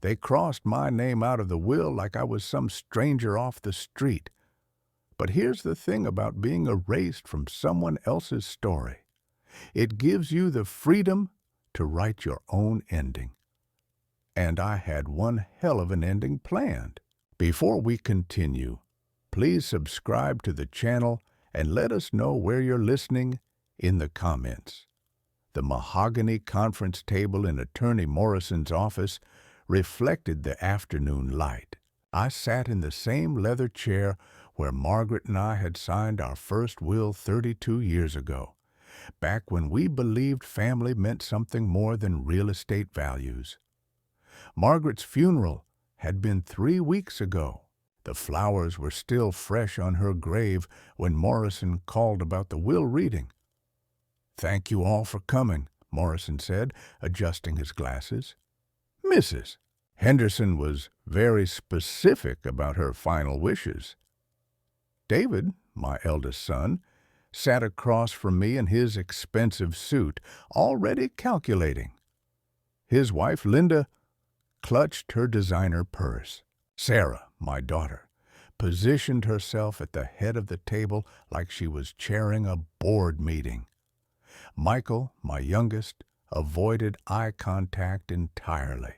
They crossed my name out of the will like I was some stranger off the street. But here's the thing about being erased from someone else's story. It gives you the freedom to write your own ending. And I had one hell of an ending planned. Before we continue, please subscribe to the channel and let us know where you're listening in the comments. The mahogany conference table in Attorney Morrison's office reflected the afternoon light. I sat in the same leather chair where Margaret and I had signed our first will 32 years ago, back when we believed family meant something more than real estate values. Margaret's funeral had been 3 weeks ago. The flowers were still fresh on her grave when Morrison called about the will reading. "Thank you all for coming," Morrison said, adjusting his glasses. "Mrs. Henderson was very specific about her final wishes." David, my eldest son, sat across from me in his expensive suit, already calculating. His wife, Linda, clutched her designer purse. Sarah, my daughter, positioned herself at the head of the table like she was chairing a board meeting. Michael, my youngest, avoided eye contact entirely.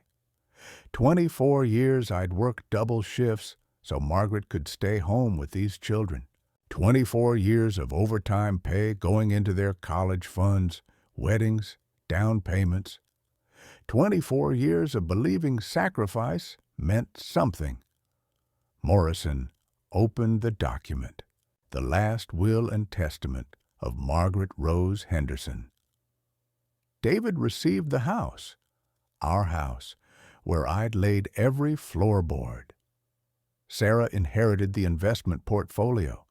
24 years I'd worked double shifts so Margaret could stay home with these children. 24 years of overtime pay going into their college funds, weddings, down payments. 24 years of believing sacrifice meant something. Morrison opened the document, the last will and testament of Margaret Rose Henderson. David received the house, our house, where I'd laid every floorboard. Sarah inherited the investment portfolio,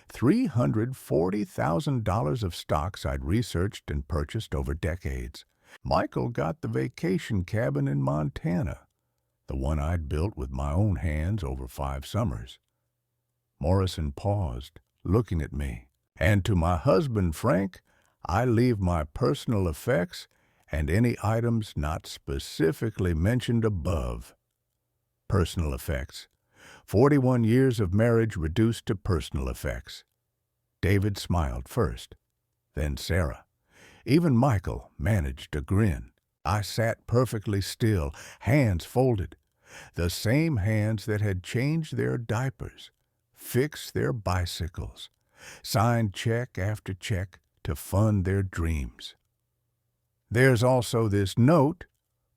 $340,000 of stocks I'd researched and purchased over decades. Michael got the vacation cabin in Montana, the one I'd built with my own hands over 5 summers. Morrison paused, looking at me. "And to my husband, Frank, I leave my personal effects and any items not specifically mentioned above." Personal effects. 41 years of marriage reduced to personal effects. David smiled first, then Sarah. Even Michael managed a grin. I sat perfectly still, hands folded. The same hands that had changed their diapers, fixed their bicycles, signed check after check to fund their dreams. "There's also this note,"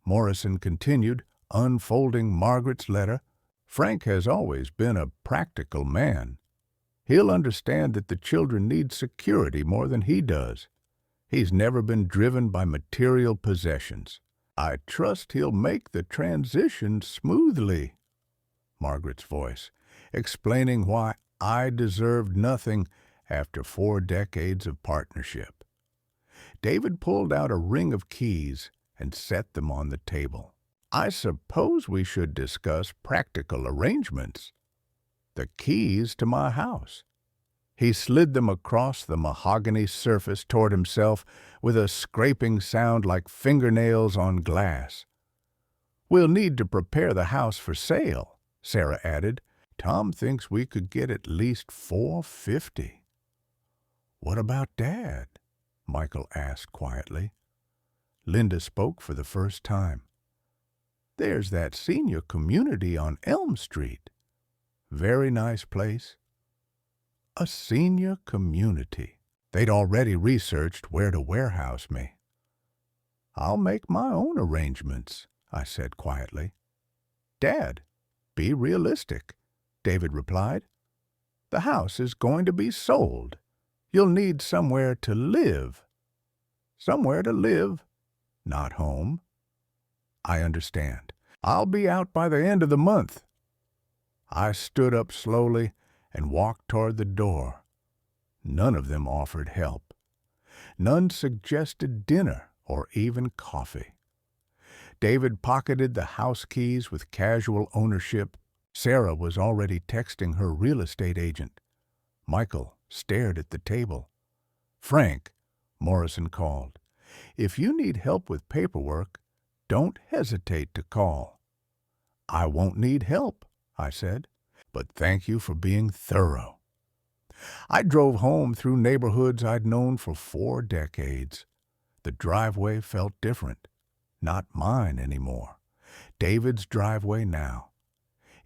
Morrison continued, unfolding Margaret's letter. "Frank has always been a practical man. He'll understand that the children need security more than he does. He's never been driven by material possessions. I trust he'll make the transition smoothly." Margaret's voice, explaining why I deserved nothing after 4 decades of partnership. David pulled out a ring of keys and set them on the table. "I suppose we should discuss practical arrangements. The keys to my house." He slid them across the mahogany surface toward himself with a scraping sound like fingernails on glass. "We'll need to prepare the house for sale," Sarah added. "Tom thinks we could get at least $450. "What about Dad?" Michael asked quietly. Linda spoke for the first time. "There's that senior community on Elm Street. Very nice place." A senior community. They'd already researched where to warehouse me. "I'll make my own arrangements," I said quietly. "Dad, be realistic," David replied. "The house is going to be sold. You'll need somewhere to live." "Somewhere to live, not home." "I understand. I'll be out by the end of the month." I stood up slowly and walked toward the door. None of them offered help. None suggested dinner or even coffee. David pocketed the house keys with casual ownership. Sarah was already texting her real estate agent. Michael stared at the table. "Frank," Morrison called, "if you need help with paperwork, don't hesitate to call." "I won't need help," I said, "but thank you for being thorough." I drove home through neighborhoods I'd known for 4 decades. The driveway felt different. Not mine anymore. David's driveway now.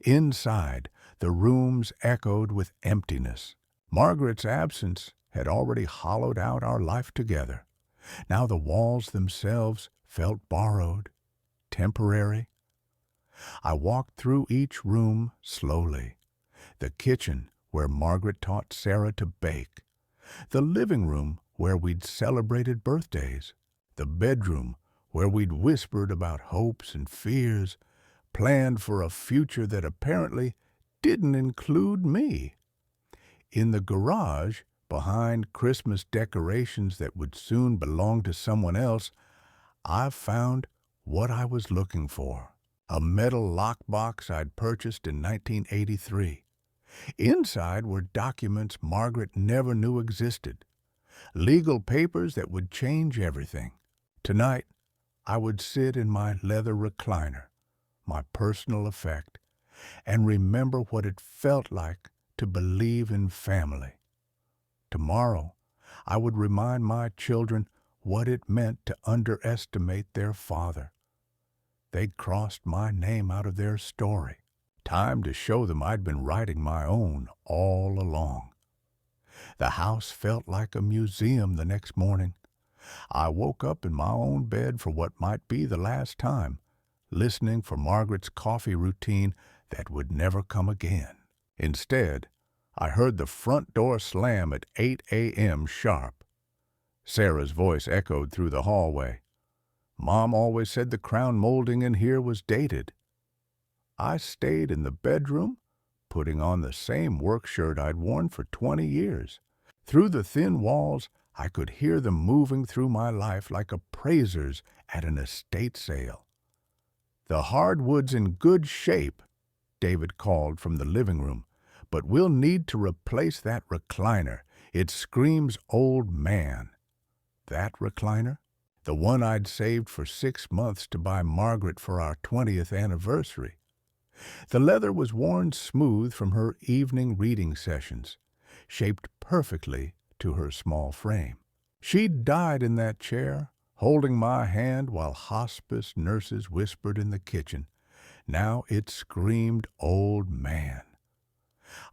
Inside, the rooms echoed with emptiness. Margaret's absence had already hollowed out our life together. Now the walls themselves felt borrowed, temporary. I walked through each room slowly. The kitchen, where Margaret taught Sarah to bake. The living room, where we'd celebrated birthdays. The bedroom, where we'd whispered about hopes and fears, planned for a future that apparently didn't include me. In the garage, behind Christmas decorations that would soon belong to someone else, I found what I was looking for. A metal lockbox I'd purchased in 1983. Inside were documents Margaret never knew existed. Legal papers that would change everything. Tonight, I would sit in my leather recliner, my personal effect, and remember what it felt like to believe in family. Tomorrow, I would remind my children what it meant to underestimate their father. They'd crossed my name out of their story. Time to show them I'd been writing my own all along. The house felt like a museum the next morning. I woke up in my own bed for what might be the last time, listening for Margaret's coffee routine that would never come again. Instead, I heard the front door slam at 8 a.m. sharp. Sarah's voice echoed through the hallway. Mom always said the crown molding in here was dated. I stayed in the bedroom, putting on the same work shirt I'd worn for 20 years. Through the thin walls, I could hear them moving through my life like appraisers at an estate sale. "The hardwood's in good shape," David called from the living room, "but we'll need to replace that recliner. It screams old man." That recliner? The one I'd saved for 6 months to buy Margaret for our 20th anniversary. The leather was worn smooth from her evening reading sessions, shaped perfectly to her small frame. She'd died in that chair, holding my hand while hospice nurses whispered in the kitchen. Now it screamed old man.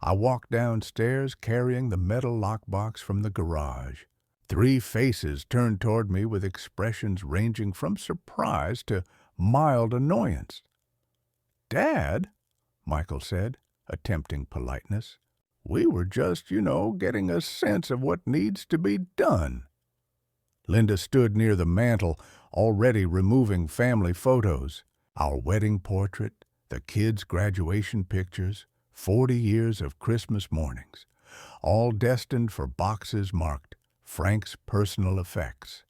I walked downstairs carrying the metal lockbox from the garage. 3 faces turned toward me with expressions ranging from surprise to mild annoyance. "Dad," Michael said, attempting politeness, "we were just, getting a sense of what needs to be done." Linda stood near the mantel, already removing family photos. Our wedding portrait, the kids' graduation pictures, 40 years of Christmas mornings, all destined for boxes marked Frank's personal effects.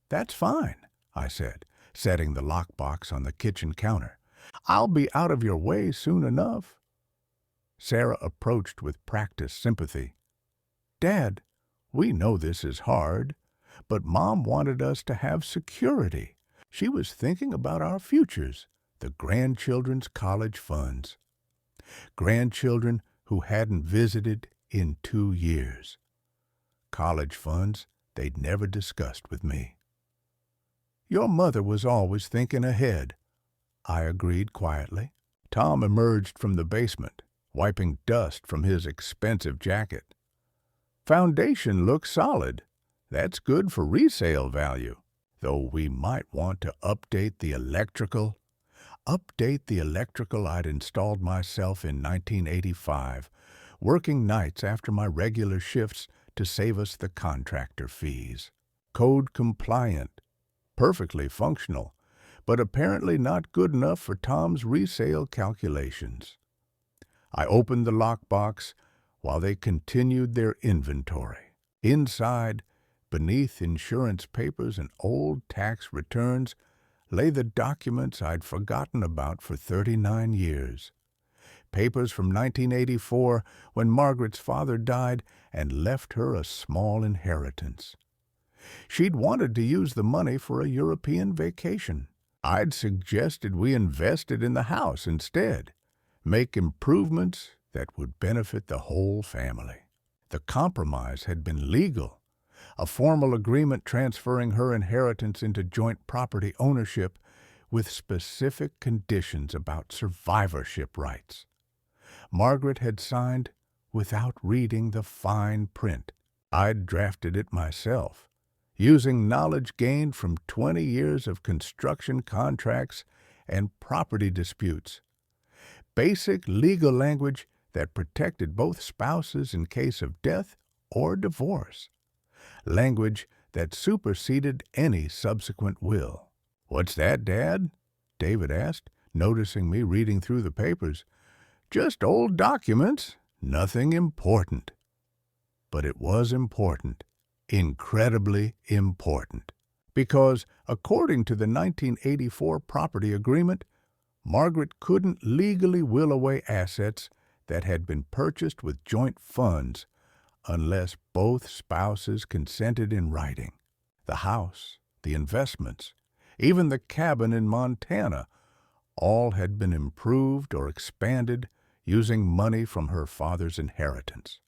"That's fine," I said, setting the lockbox on the kitchen counter. "I'll be out of your way soon enough." Sarah approached with practiced sympathy. "Dad, we know this is hard, but Mom wanted us to have security. She was thinking about our futures, the grandchildren's college funds. Grandchildren who hadn't visited in 2 years. College funds they'd never discussed with me." "Your mother was always thinking ahead," I agreed quietly. Tom emerged from the basement, wiping dust from his expensive jacket. "Foundation looks solid. That's good for resale value, though we might want to update the electrical. I'd installed myself in 1985, working nights after my regular shifts to save us the contractor fees. Code compliant, perfectly functional, but apparently not good enough for Tom's resale calculations. I opened the lockbox while they continued their inventory. Inside, beneath insurance papers and old tax returns, lay the documents I'd forgotten about for 39 years. Papers from 1984, when Margaret's father died and left her a small inheritance. She'd wanted to use the money for a European vacation, I'd suggested we invested in the house instead, make improvements that would benefit the whole family. The compromise had been legal, a formal agreement transferring her inheritance into joint property ownership with specific conditions about survivorship rights. Margaret had signed without reading the fine print. I'd drafted it myself, using knowledge gained from 20 years of construction contracts and property disputes. Basic legal language that protected both spouses in case of death or divorce. Language that superseded any subsequent will. "What's that, Dad?" David asked, noticing me reading through the papers. "Just old documents, nothing important." But it was important, incredibly important, because according to the 1984 property agreement, Margaret couldn't legally will away assets that had been purchased with joint funds unless both spouses consented in writing. The house, the investments, even the cabin in Montana, all had been improved or expanded using money from her father's inheritance.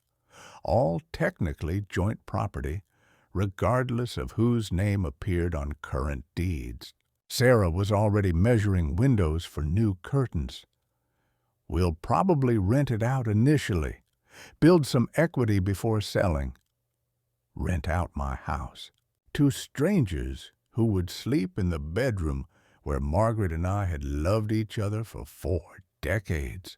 All technically joint property, regardless of whose name appeared on current deeds. Sarah was already measuring windows for new curtains. "We'll probably rent it out initially, build some equity before selling. Rent out my house to strangers who would sleep in the bedroom where Margaret and I had loved each other for 4 decades.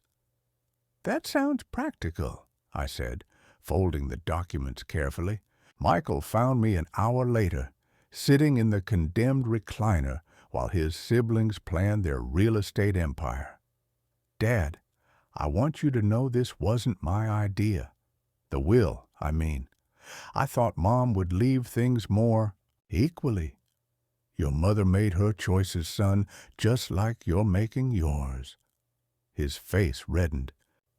"That sounds practical," I said, folding the documents carefully. Michael found me an hour later, sitting in the condemned recliner while his siblings planned their real estate empire. "Dad, I want you to know this wasn't my idea. The will, I mean. I thought Mom would leave things more equally. Your mother made her choices, son, just like you're making yours." His face reddened.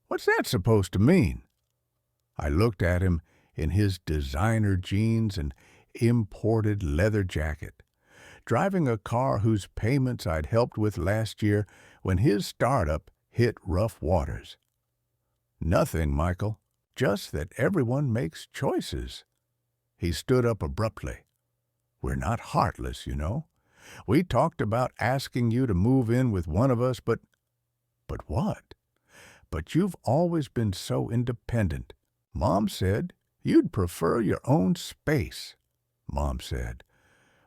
"What's that supposed to mean?" I looked at him in his designer jeans and imported leather jacket, driving a car whose payments I'd helped with last year when his startup hit rough waters. "Nothing, Michael. Just that everyone makes choices." He stood up abruptly. "We're not heartless, you know. We talked about asking you to move in with one of us, but..." "But what?" "But you've always been so independent. Mom said you'd prefer your own space," Mom said.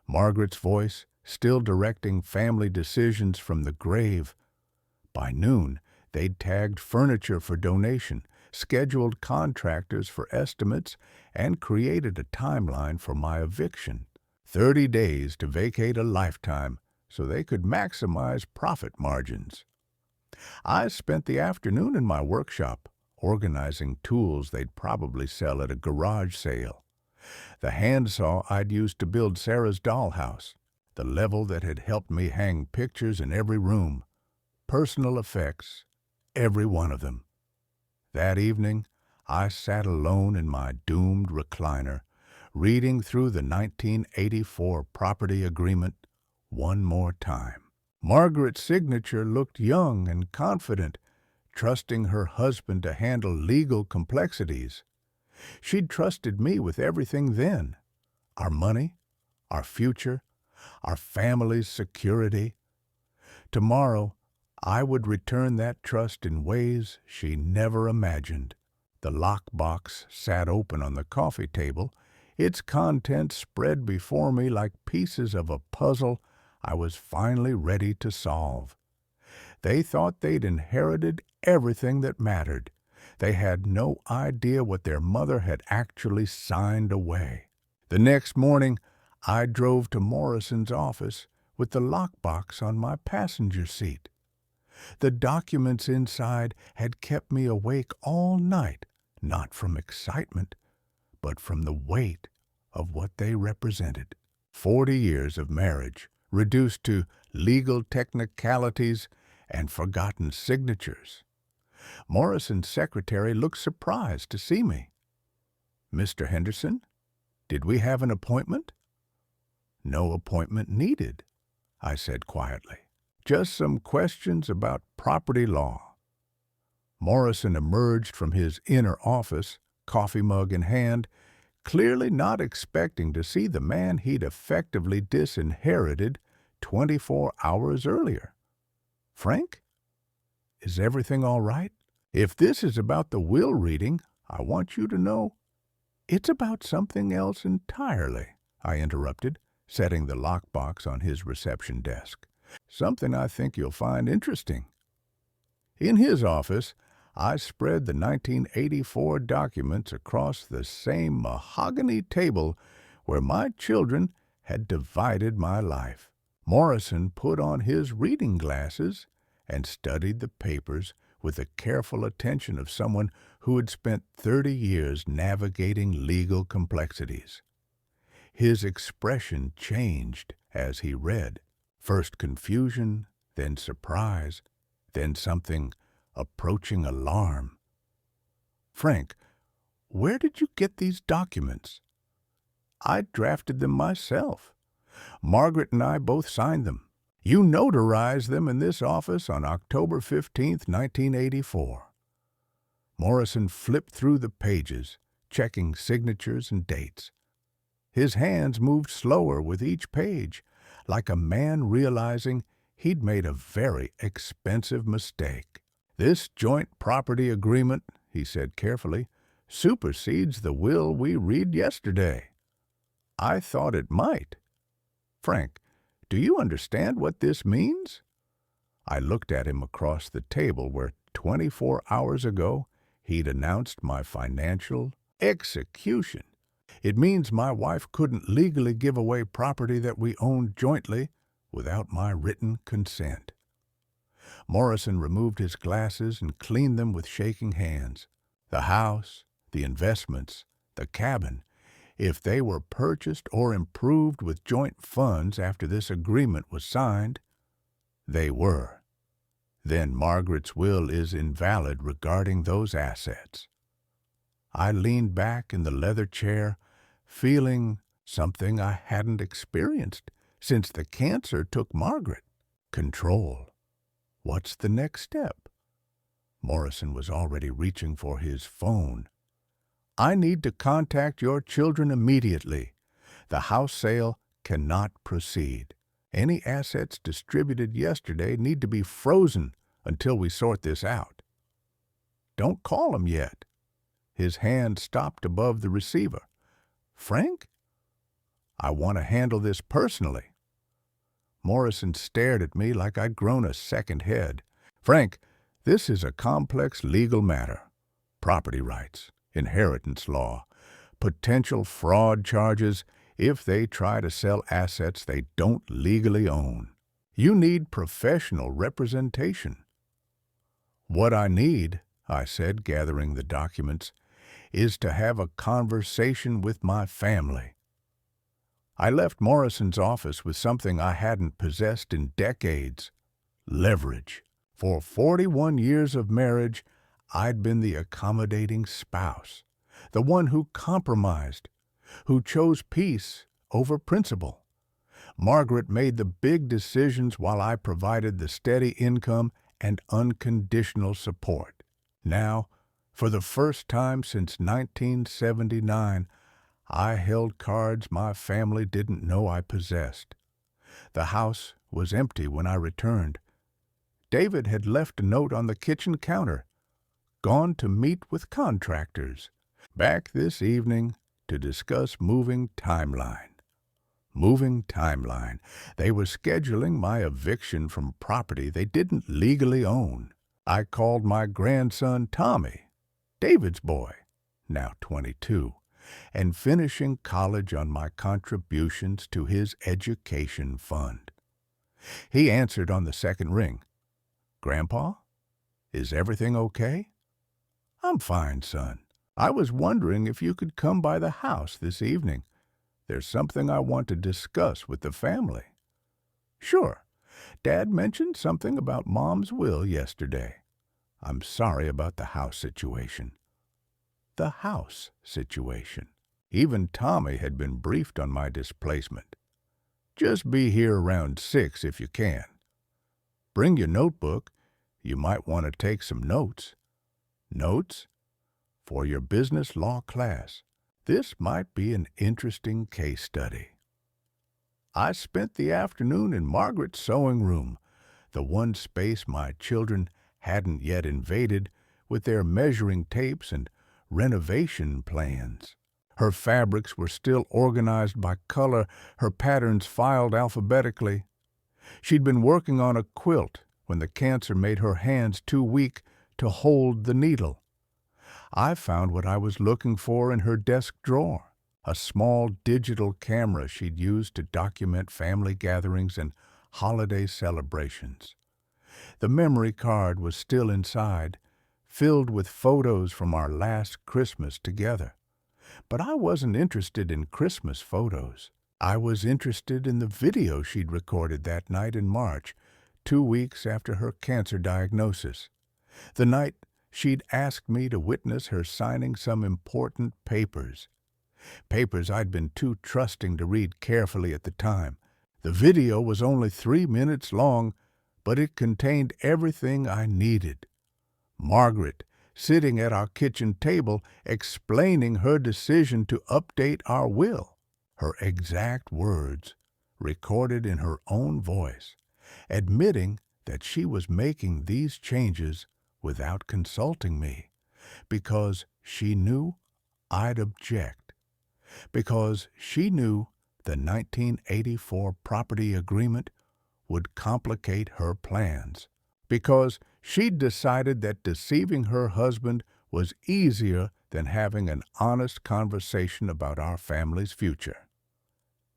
Margaret's voice still directing family decisions from the grave. By noon, they'd tagged furniture for donation, scheduled contractors for estimates, and created a timeline for my eviction. 30 days to vacate a lifetime so they could maximize profit margins. I spent the afternoon in my workshop, organizing tools they'd probably sell at a garage sale. The handsaw I'd used to build Sarah's dollhouse, the level that had helped me hang pictures in every room, personal effects, every one of them. That evening, I sat alone in my doomed recliner, reading through the 1984 property agreement one more time. Margaret's signature looked young and confident, trusting her husband to handle legal complexities. She'd trusted me with everything then: our money, our future, our family's security. Tomorrow, I would return that trust in ways she never imagined. The lockbox sat open on the coffee table, its contents spread before me like pieces of a puzzle I was finally ready to solve. They thought they'd inherited everything that mattered. They had no idea what their mother had actually signed away. The next morning, I drove to Morrison's office with the lockbox on my passenger seat. The documents inside had kept me awake all night, not from excitement, but from the weight of what they represented. 40 years of marriage, reduced to legal technicalities and forgotten signatures. Morrison's secretary looked surprised to see me. "Mr. Henderson, did we have an appointment?" "No appointment needed." I said quietly. Just some questions about property law. Morrison emerged from his inner office, coffee mug in hand, clearly not expecting to see the man he'd effectively disinherited 24 hours earlier. Frank, is everything all right? If this is about the will reading, I want you to know it's about something else entirely, I interrupted, setting the lockbox on his reception desk. Something I think you'll find interesting. In his office, I spread the 1984 documents across the same mahogany table where my children had divided my life. Morrison put on his reading glasses and studied the papers with the careful attention of someone who had spent 30 years navigating legal complexities. His expression changed as he read, first confusion, then surprise, then something approaching alarm. Frank, where did you get these documents? I drafted them myself. Margaret and I both signed them. You notarized them in this office on October 15th, 1984. Morrison flipped through the pages, checking signatures and dates. His hands moved slower with each page, like a man realizing he'd made a very expensive mistake. This joint property agreement, he said carefully, supersedes the will we read yesterday. I thought it might. Frank, do you understand what this means? I looked at him across the table where 24 hours ago he'd announced my financial execution. It means my wife couldn't legally give away property that we owned jointly without my written consent. Morrison removed his glasses and cleaned them with shaking hands. The house, the investments, the cabin, if they were purchased or improved with joint funds after this agreement was signed, they were. Then Margaret's will is invalid regarding those assets. I leaned back in the leather chair, feeling something I hadn't experienced since the cancer took Margaret. Control. What's the next step? Morrison was already reaching for his phone. I need to contact your children immediately. The house sale cannot proceed. Any assets distributed yesterday need to be frozen until we sort this out. Don't call him yet. His hand stopped above the receiver. Frank? I want to handle this personally. Morrison stared at me like I'd grown a second head. Frank, this is a complex legal matter. Property rights, inheritance law, potential fraud charges if they try to sell assets they don't legally own. You need professional representation. What I need, I said, gathering the documents, is to have a conversation with my family. I left Morrison's office with something I hadn't possessed in decades: leverage. For 41 years of marriage, I'd been the accommodating spouse, the one who compromised, who chose peace over principle. Margaret made the big decisions while I provided the steady income and unconditional support. Now, for the first time since 1979, I held cards my family didn't know I possessed. The house was empty when I returned. David had left a note on the kitchen counter, gone to meet with contractors, back this evening to discuss moving timeline. Moving timeline. They were scheduling my eviction from property they didn't legally own. I called my grandson Tommy, David's boy, now 22, and finishing college on my contributions to his education fund. He answered on the second ring. Grandpa, is everything okay? I'm fine, son. I was wondering if you could come by the house this evening. There's something I want to discuss with the family. Sure. Dad mentioned something about Mom's will yesterday. I'm sorry about the house situation. The house situation. Even Tommy had been briefed on my displacement. Just be here around 6 if you can. Bring your notebook. You might want to take some notes. Notes for your business law class. This might be an interesting case study. I spent the afternoon in Margaret's sewing room, the one space my children hadn't yet invaded with their measuring tapes and renovation plans. Her fabrics were still organized by color, her patterns filed alphabetically. She'd been working on a quilt when the cancer made her hands too weak to hold the needle. I found what I was looking for in her desk drawer, a small digital camera she'd used to document family gatherings and holiday celebrations. The memory card was still inside, filled with photos from our last Christmas together. But I wasn't interested in Christmas photos. I was interested in the video she'd recorded that night in March, 2 weeks after her cancer diagnosis. The night she'd asked me to witness her signing some important papers. Papers I'd been too trusting to read carefully at the time. The video was only 3 minutes long, but it contained everything I needed. Margaret, sitting at our kitchen table, explaining her decision to update our will. Her exact words, recorded in her own voice, admitting that she was making these changes without consulting me, because she knew I'd object, because she knew the 1984 property agreement would complicate her plans, because she'd decided that deceiving her husband was easier than having an honest conversation about our family's future.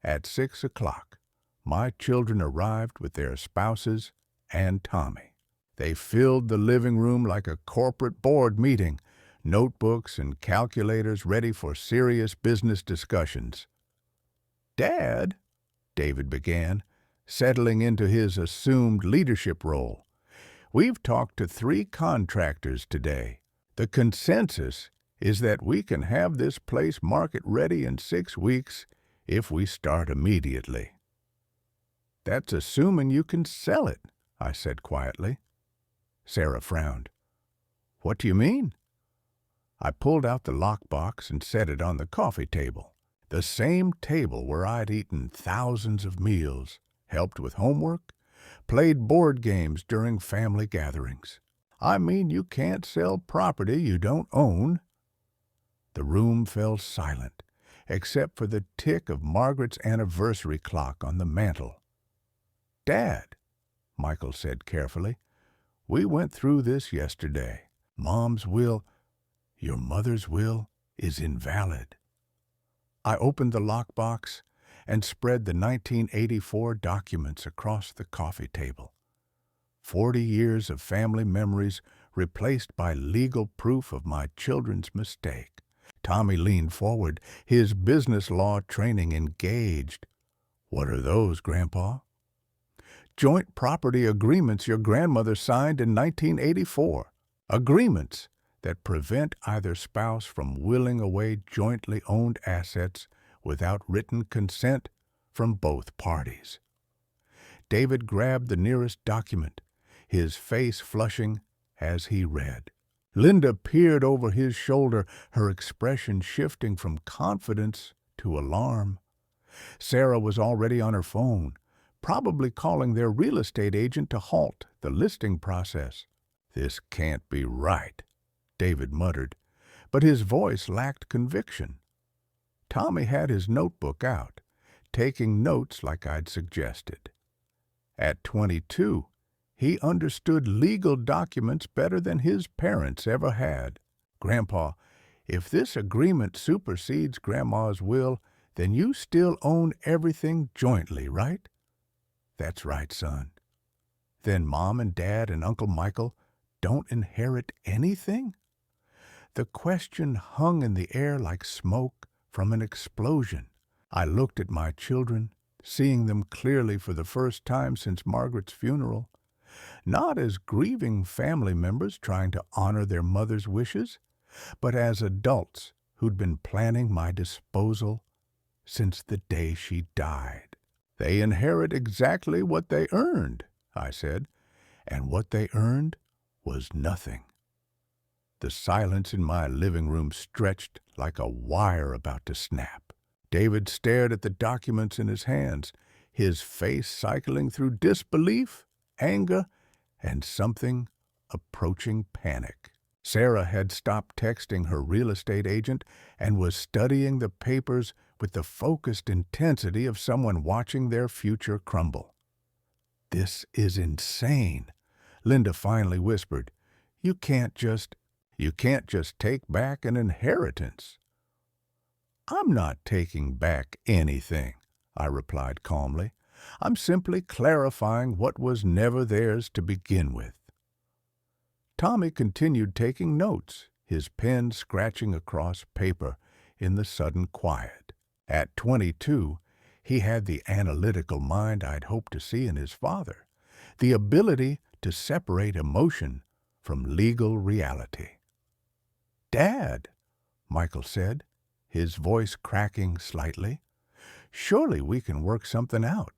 At 6 o'clock, my children arrived with their spouses and Tommy. They filled the living room like a corporate board meeting, notebooks and calculators ready for serious business discussions. "Dad," David began, settling into his assumed leadership role, "we've talked to 3 contractors today. The consensus is that we can have this place market ready in 6 weeks if we start immediately." "That's assuming you can sell it," I said quietly. Sarah frowned. "What do you mean?" I pulled out the lockbox and set it on the coffee table, the same table where I'd eaten thousands of meals, helped with homework, played board games during family gatherings. "I mean, you can't sell property you don't own." The room fell silent, except for the tick of Margaret's anniversary clock on the mantel. "Dad," Michael said carefully, "we went through this yesterday. Mom's will, your mother's will, is invalid." I opened the lockbox and spread the 1984 documents across the coffee table. 40 years of family memories replaced by legal proof of my children's mistake. Tommy leaned forward, his business law training engaged. "What are those, Grandpa?" "Joint property agreements your grandmother signed in 1984. Agreements that prevent either spouse from willing away jointly owned assets without written consent from both parties." David grabbed the nearest document, his face flushing as he read. Linda peered over his shoulder, her expression shifting from confidence to alarm. Sarah was already on her phone, probably calling their real estate agent to halt the listing process. "This can't be right," David muttered, but his voice lacked conviction. Tommy had his notebook out, taking notes like I'd suggested. At 22, he understood legal documents better than his parents ever had. "Grandpa, if this agreement supersedes Grandma's will, then you still own everything jointly, right?" "That's right, son." "Then Mom and Dad and Uncle Michael don't inherit anything?" The question hung in the air like smoke from an explosion. I looked at my children, seeing them clearly for the first time since Margaret's funeral, not as grieving family members trying to honor their mother's wishes, but as adults who'd been planning my disposal since the day she died. They inherit exactly what they earned, I said, and what they earned was nothing. The silence in my living room stretched like a wire about to snap. David stared at the documents in his hands, his face cycling through disbelief, anger, and something approaching panic. Sarah had stopped texting her real estate agent and was studying the papers with the focused intensity of someone watching their future crumble. "This is insane," Linda finally whispered. You can't just take back an inheritance." "I'm not taking back anything," I replied calmly. "I'm simply clarifying what was never theirs to begin with." Tommy continued taking notes, his pen scratching across paper in the sudden quiet. At 22, he had the analytical mind I'd hoped to see in his father, the ability to separate emotion from legal reality. "Dad," Michael said, his voice cracking slightly, "surely we can work something out.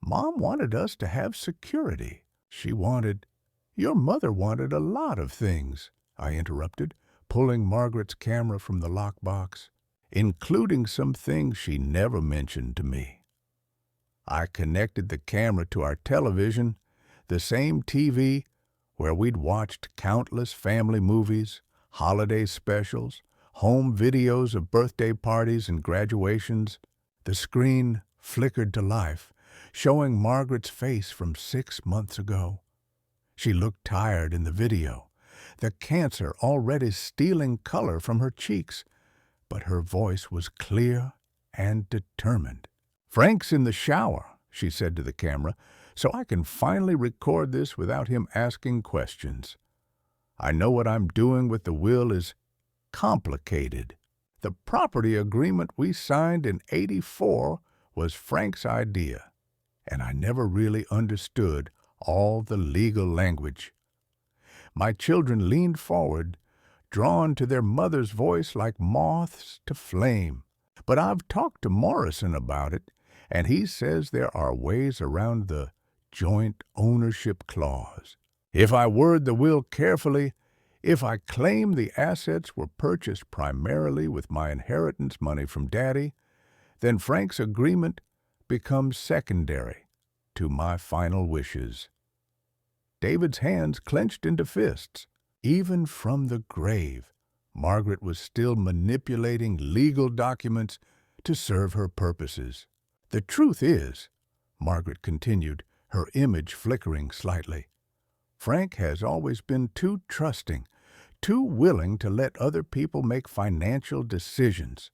Mom wanted us to have security. Your mother wanted a lot of things," I interrupted, pulling Margaret's camera from the lockbox, "including some things she never mentioned to me." I connected the camera to our television, the same TV where we'd watched countless family movies, holiday specials, home videos of birthday parties and graduations. The screen flickered to life, showing Margaret's face from 6 months ago. She looked tired in the video, the cancer already stealing color from her cheeks, but her voice was clear and determined. "Frank's in the shower," she said to the camera, "so I can finally record this without him asking questions. I know what I'm doing with the will is complicated. The property agreement we signed in '84 was Frank's idea, and I never really understood all the legal language." My children leaned forward, drawn to their mother's voice like moths to flame. "But I've talked to Morrison about it, and he says there are ways around the joint ownership clause. If I word the will carefully, if I claim the assets were purchased primarily with my inheritance money from Daddy, then Frank's agreement becomes secondary to my final wishes." David's hands clenched into fists. Even from the grave, Margaret was still manipulating legal documents to serve her purposes. "The truth is," Margaret continued, her image flickering slightly, "Frank has always been too trusting, too willing to let other people make financial decisions.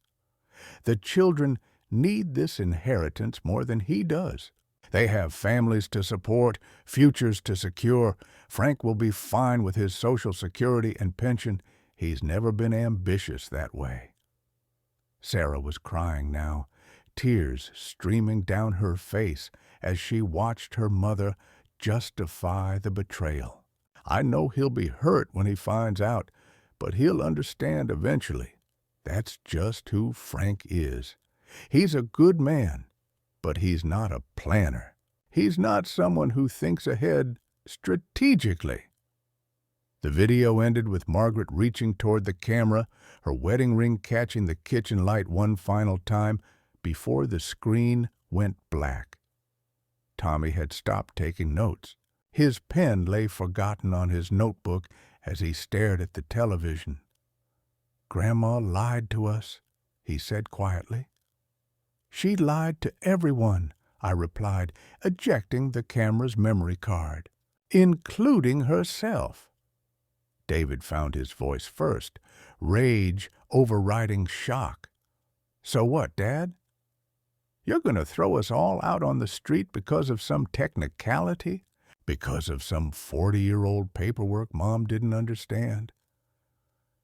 The children need this inheritance more than he does. They have families to support, futures to secure. Frank will be fine with his Social Security and pension. He's never been ambitious that way." Sarah was crying now, tears streaming down her face as she watched her mother justify the betrayal. "I know he'll be hurt when he finds out, but he'll understand eventually. That's just who Frank is. He's a good man, but he's not a planner. He's not someone who thinks ahead strategically." The video ended with Margaret reaching toward the camera, her wedding ring catching the kitchen light one final time before the screen went black. Tommy had stopped taking notes. His pen lay forgotten on his notebook as he stared at the television. "Grandma lied to us," he said quietly. "She lied to everyone," I replied, ejecting the camera's memory card, "including herself." David found his voice first, rage overriding shock. "So what, Dad? You're going to throw us all out on the street because of some technicality? Because of some 40-year-old paperwork Mom didn't understand?"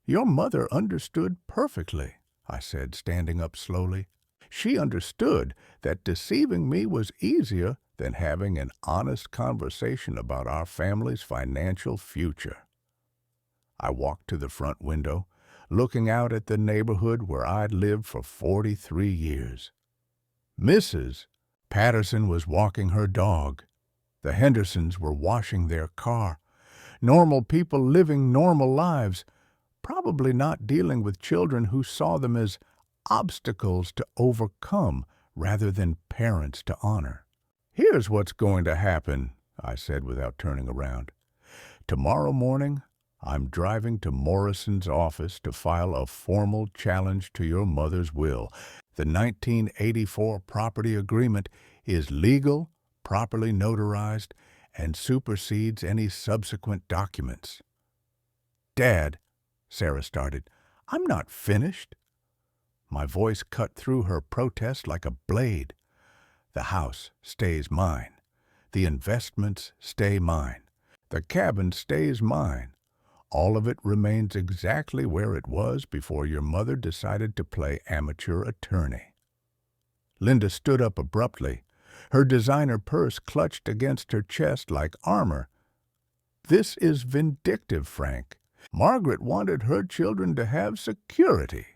"Your mother understood perfectly," I said, standing up slowly. "She understood that deceiving me was easier than having an honest conversation about our family's financial future." I walked to the front window, looking out at the neighborhood where I'd lived for 43 years. Mrs. Patterson was walking her dog. The Hendersons were washing their car. Normal people living normal lives, probably not dealing with children who saw them as obstacles to overcome rather than parents to honor. "Here's what's going to happen," I said without turning around. "Tomorrow morning, I'm driving to Morrison's office to file a formal challenge to your mother's will. The 1984 property agreement is legal, properly notarized, and supersedes any subsequent documents." "Dad," Sarah started, "I'm not finished." My voice cut through her protest like a blade. "The house stays mine. The investments stay mine. The cabin stays mine. All of it remains exactly where it was before your mother decided to play amateur attorney." Linda stood up abruptly. Her designer purse clutched against her chest like armor. "This is vindictive, Frank. Margaret wanted her children to have security."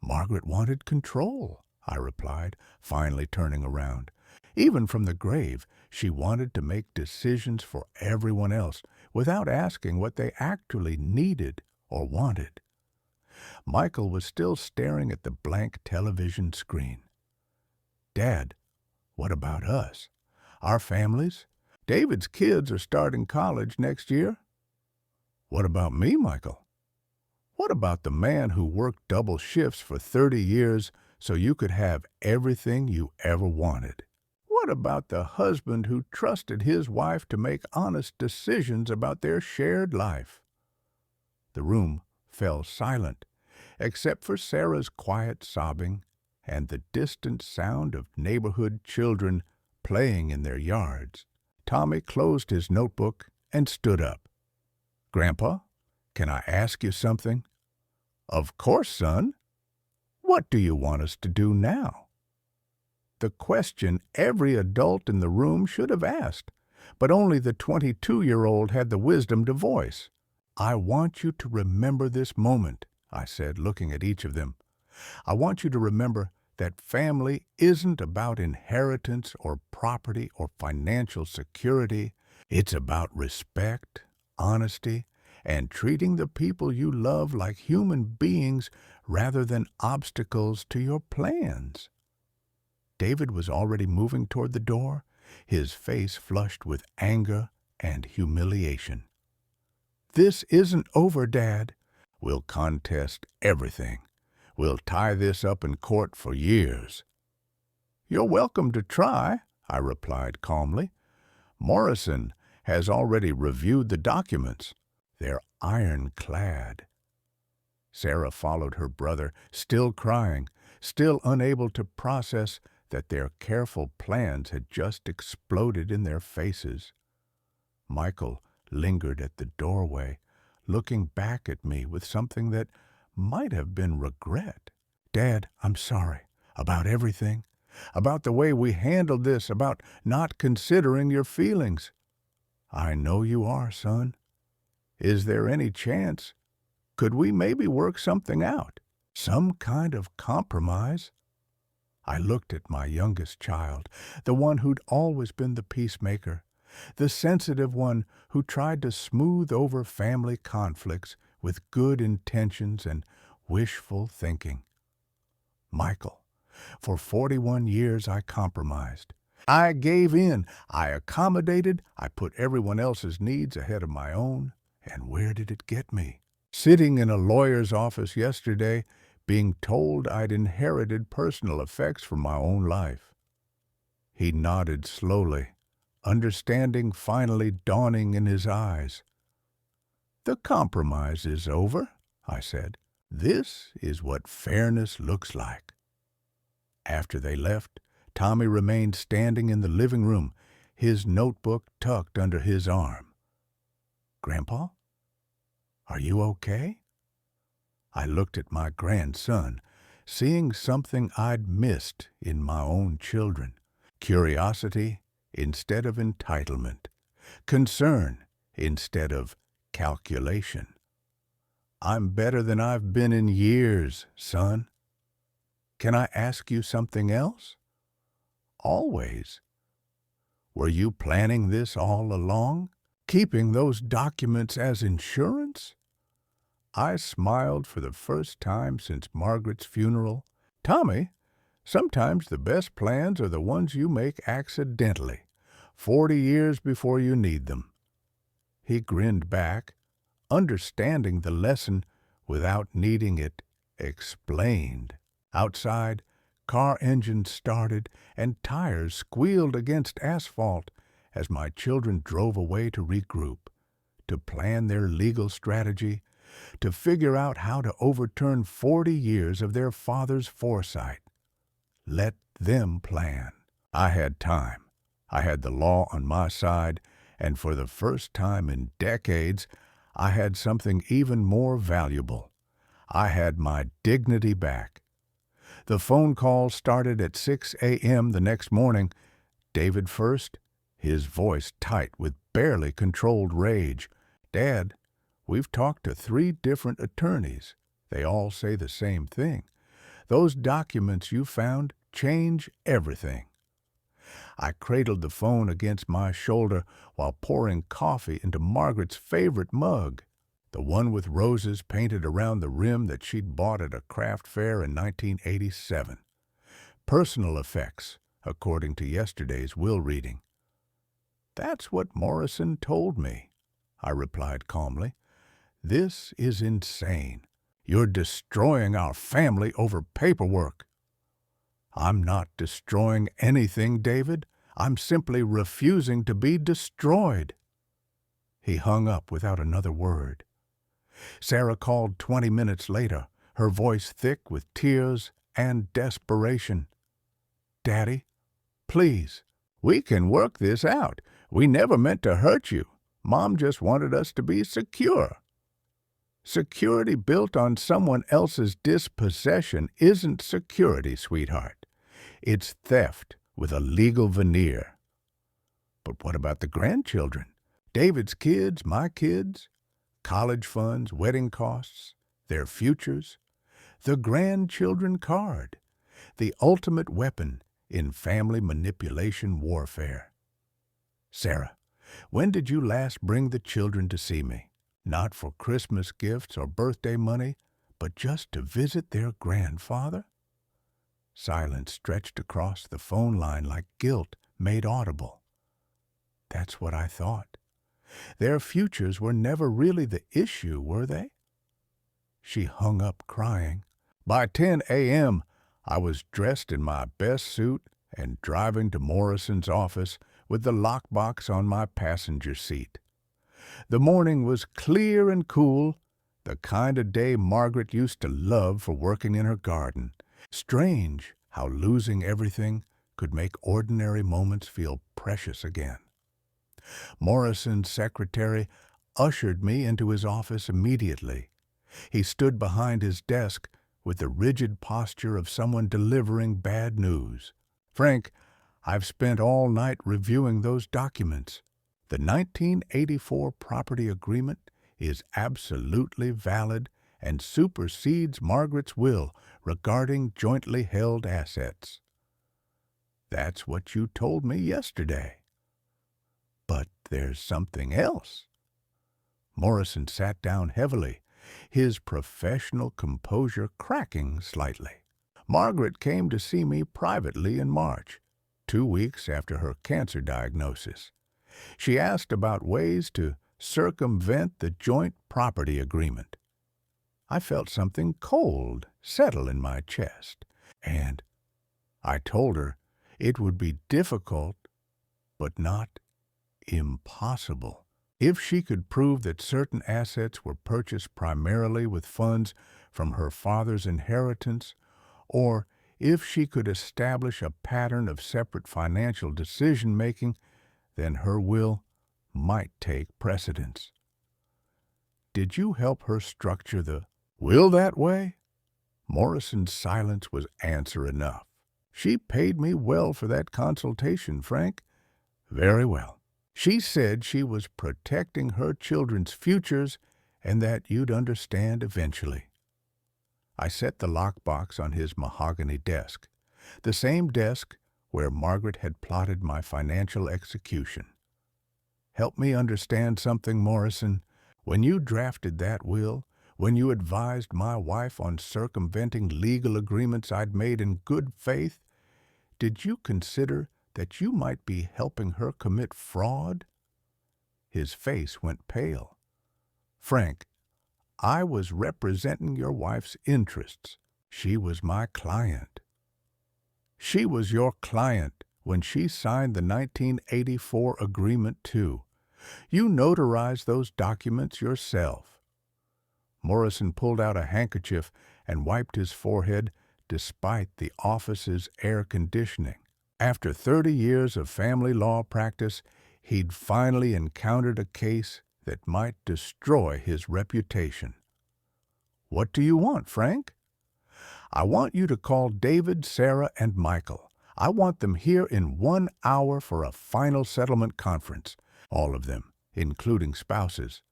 "Margaret wanted control," I replied, finally turning around. Even from the grave, she wanted to make decisions for everyone else without asking what they actually needed or wanted. Michael was still staring at the blank television screen. "Dad, what about us? Our families? David's kids are starting college next year." "What about me, Michael? What about the man who worked double shifts for 30 years so you could have everything you ever wanted? What about the husband who trusted his wife to make honest decisions about their shared life?" The room fell silent, except for Sarah's quiet sobbing and the distant sound of neighborhood children playing in their yards. Tommy closed his notebook and stood up. "Grandpa, can I ask you something?" "Of course, son. What do you want us to do now?" The question every adult in the room should have asked, but only the 22-year-old had the wisdom to voice. "I want you to remember this moment," I said, looking at each of them. "I want you to remember that family isn't about inheritance or property or financial security. It's about respect, honesty, and treating the people you love like human beings rather than obstacles to your plans." David was already moving toward the door, his face flushed with anger and humiliation. "This isn't over, Dad. We'll contest everything. We'll tie this up in court for years." "You're welcome to try," I replied calmly. "Morrison has already reviewed the documents. They're ironclad." Sarah followed her brother, still crying, still unable to process that their careful plans had just exploded in their faces. Michael lingered at the doorway, looking back at me with something that might have been regret. "Dad, I'm sorry. About everything. About the way we handled this, about not considering your feelings." "I know you are, son. Is there any chance? Could we maybe work something out? Some kind of compromise?" I looked at my youngest child, the one who'd always been the peacemaker, the sensitive one who tried to smooth over family conflicts with good intentions and wishful thinking. "Michael, for 41 years I compromised. I gave in, I accommodated, I put everyone else's needs ahead of my own, and where did it get me? Sitting in a lawyer's office yesterday, being told I'd inherited personal effects from my own life." He nodded slowly, understanding finally dawning in his eyes. "The compromise is over," I said. "This is what fairness looks like." After they left, Tommy remained standing in the living room, his notebook tucked under his arm. "Grandpa, are you okay?" I looked at my grandson, seeing something I'd missed in my own children. Curiosity instead of entitlement. Concern instead of calculation. "I'm better than I've been in years, son. Can I ask you something else?" Always. Were you planning this all along? Keeping those documents as insurance? I smiled for the first time since Margaret's funeral. Tommy, sometimes the best plans are the ones you make accidentally, 40 years before you need them. He grinned back, understanding the lesson without needing it explained. Outside, car engines started and tires squealed against asphalt as my children drove away to regroup, to plan their legal strategy, to figure out how to overturn 40 years of their father's foresight. Let them plan. I had time. I had the law on my side, and for the first time in decades, I had something even more valuable. I had my dignity back. The phone call started at 6 a.m. the next morning. David first, his voice tight with barely controlled rage. "Dad, we've talked to 3 different attorneys. They all say the same thing. Those documents you found change everything." I cradled the phone against my shoulder while pouring coffee into Margaret's favorite mug, the one with roses painted around the rim that she'd bought at a craft fair in 1987. Personal effects, according to yesterday's will reading. "That's what Morrison told me," I replied calmly. "This is insane. You're destroying our family over paperwork." "I'm not destroying anything, David. I'm simply refusing to be destroyed." He hung up without another word. Sarah called 20 minutes later, her voice thick with tears and desperation. "Daddy, please, we can work this out. We never meant to hurt you. Mom just wanted us to be secure." "Security built on someone else's dispossession isn't security, sweetheart. It's theft with a legal veneer." "But what about the grandchildren? David's kids, my kids? College funds, wedding costs, their futures? The grandchildren card, the ultimate weapon in family manipulation warfare." "Sarah, when did you last bring the children to see me? Not for Christmas gifts or birthday money, but just to visit their grandfather?" Silence stretched across the phone line like guilt made audible. That's what I thought. Their futures were never really the issue, were they? She hung up crying. By 10 a.m., I was dressed in my best suit and driving to Morrison's office with the lockbox on my passenger seat. The morning was clear and cool, the kind of day Margaret used to love for working in her garden. Strange how losing everything could make ordinary moments feel precious again. Morrison's secretary ushered me into his office immediately. He stood behind his desk with the rigid posture of someone delivering bad news. "Frank, I've spent all night reviewing those documents. The 1984 property agreement is absolutely valid and supersedes Margaret's will regarding jointly held assets." "That's what you told me yesterday." "But there's something else." Morrison sat down heavily, his professional composure cracking slightly. "Margaret came to see me privately in March, 2 weeks after her cancer diagnosis. She asked about ways to circumvent the joint property agreement. I felt something cold settle in my chest, and I told her it would be difficult, but not impossible. If she could prove that certain assets were purchased primarily with funds from her father's inheritance, or if she could establish a pattern of separate financial decision-making, then her will might take precedence." "Did you help her structure the will that way?" Morrison's silence was answer enough. "She paid me well for that consultation, Frank." "Very well. She said she was protecting her children's futures and that you'd understand eventually." I set the lockbox on his mahogany desk, the same desk where Margaret had plotted my financial execution. Help me understand something, Morrison. When you drafted that will, when you advised my wife on circumventing legal agreements I'd made in good faith, did you consider that you might be helping her commit fraud? His face went pale. Frank, I was representing your wife's interests. She was my client. She was your client when she signed the 1984 agreement, too. You notarized those documents yourself. Morrison pulled out a handkerchief and wiped his forehead despite the office's air conditioning. After 30 years of family law practice, he'd finally encountered a case that might destroy his reputation. What do you want, Frank? I want you to call David, Sarah, and Michael. I want them here in 1 hour for a final settlement conference. All of them, including spouses.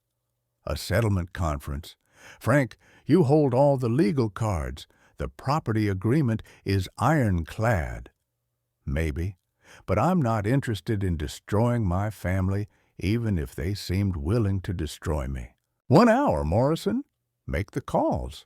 A settlement conference? Frank, you hold all the legal cards. The property agreement is ironclad. Maybe, but I'm not interested in destroying my family, even if they seemed willing to destroy me. 1 hour, Morrison. Make the calls.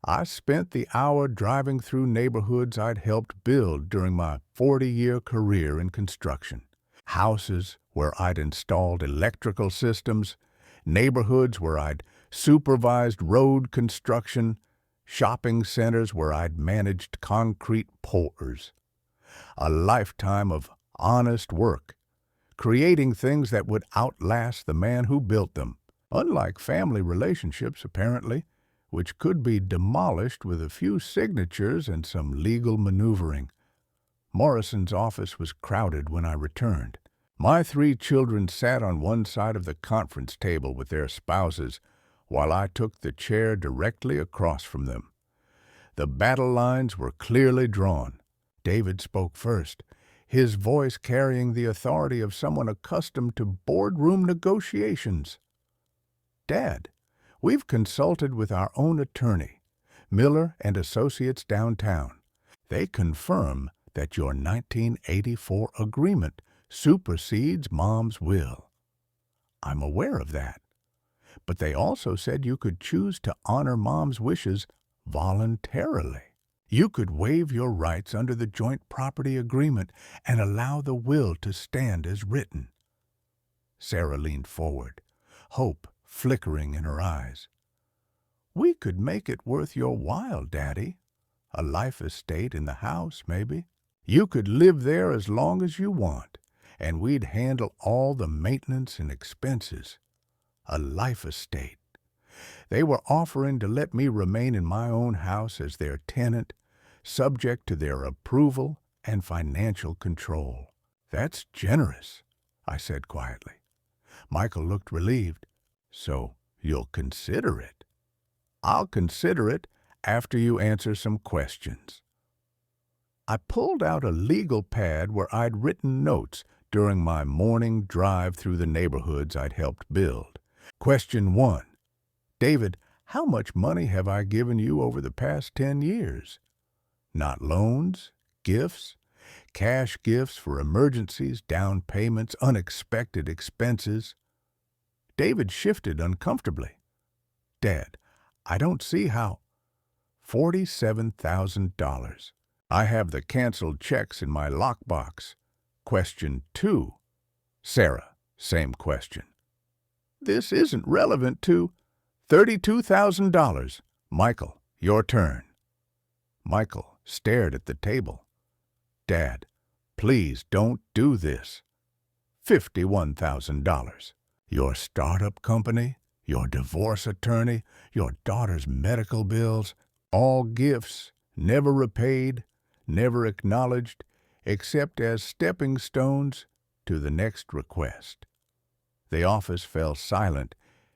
I spent the hour driving through neighborhoods I'd helped build during my 40-year career in construction. Houses where I'd installed electrical systems, neighborhoods where I'd supervised road construction, shopping centers where I'd managed concrete pours. A lifetime of honest work, creating things that would outlast the man who built them. Unlike family relationships, apparently, which could be demolished with a few signatures and some legal maneuvering. Morrison's office was crowded when I returned. My 3 children sat on one side of the conference table with their spouses, while I took the chair directly across from them. The battle lines were clearly drawn. David spoke first, his voice carrying the authority of someone accustomed to boardroom negotiations. Dad, we've consulted with our own attorney, Miller and Associates downtown. They confirm that your 1984 agreement supersedes Mom's will. I'm aware of that. But they also said you could choose to honor Mom's wishes voluntarily. You could waive your rights under the joint property agreement and allow the will to stand as written. Sarah leaned forward, hope flickering in her eyes. We could make it worth your while, Daddy. A life estate in the house, maybe. You could live there as long as you want, and we'd handle all the maintenance and expenses. A life estate. They were offering to let me remain in my own house as their tenant, subject to their approval and financial control. That's generous, I said quietly. Michael looked relieved. So you'll consider it? I'll consider it after you answer some questions. I pulled out a legal pad where I'd written notes during my morning drive through the neighborhoods I'd helped build. Question 1. David, how much money have I given you over the past 10 years? Not loans, gifts, cash gifts for emergencies, down payments, unexpected expenses. David shifted uncomfortably. Dad, I don't see how. $47,000. I have the canceled checks in my lockbox. Question 2. Sarah, same question. This isn't relevant to $32,000. Michael, your turn. Michael stared at the table. Dad, please don't do this. $51,000. Your startup company, your divorce attorney, your daughter's medical bills, all gifts, never repaid, never acknowledged, except as stepping stones to the next request. The office fell silent,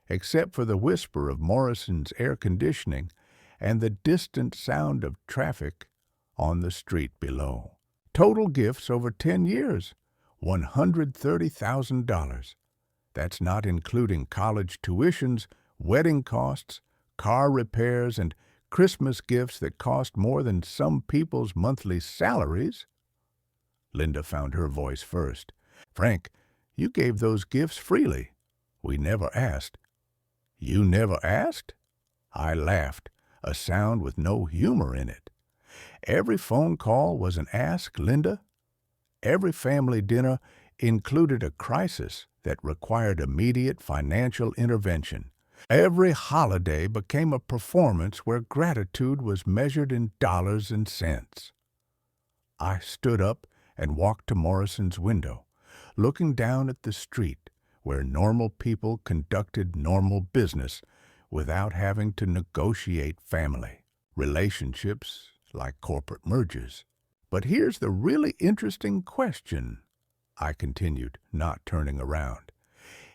except for the whisper of Morrison's air conditioning and the distant sound of traffic on the street below. Total gifts over 10 years, $130,000. That's not including college tuitions, wedding costs, car repairs, and Christmas gifts that cost more than some people's monthly salaries. Linda found her voice first. "Frank, you gave those gifts freely. We never asked." "You never asked?" I laughed, a sound with no humor in it. "Every phone call was an ask, Linda. Every family dinner included a crisis that required immediate financial intervention. Every holiday became a performance where gratitude was measured in dollars and cents." I stood up and walked to Morrison's window, looking down at the street where normal people conducted normal business without having to negotiate family relationships like corporate mergers. "But here's the really interesting question," I continued, not turning around.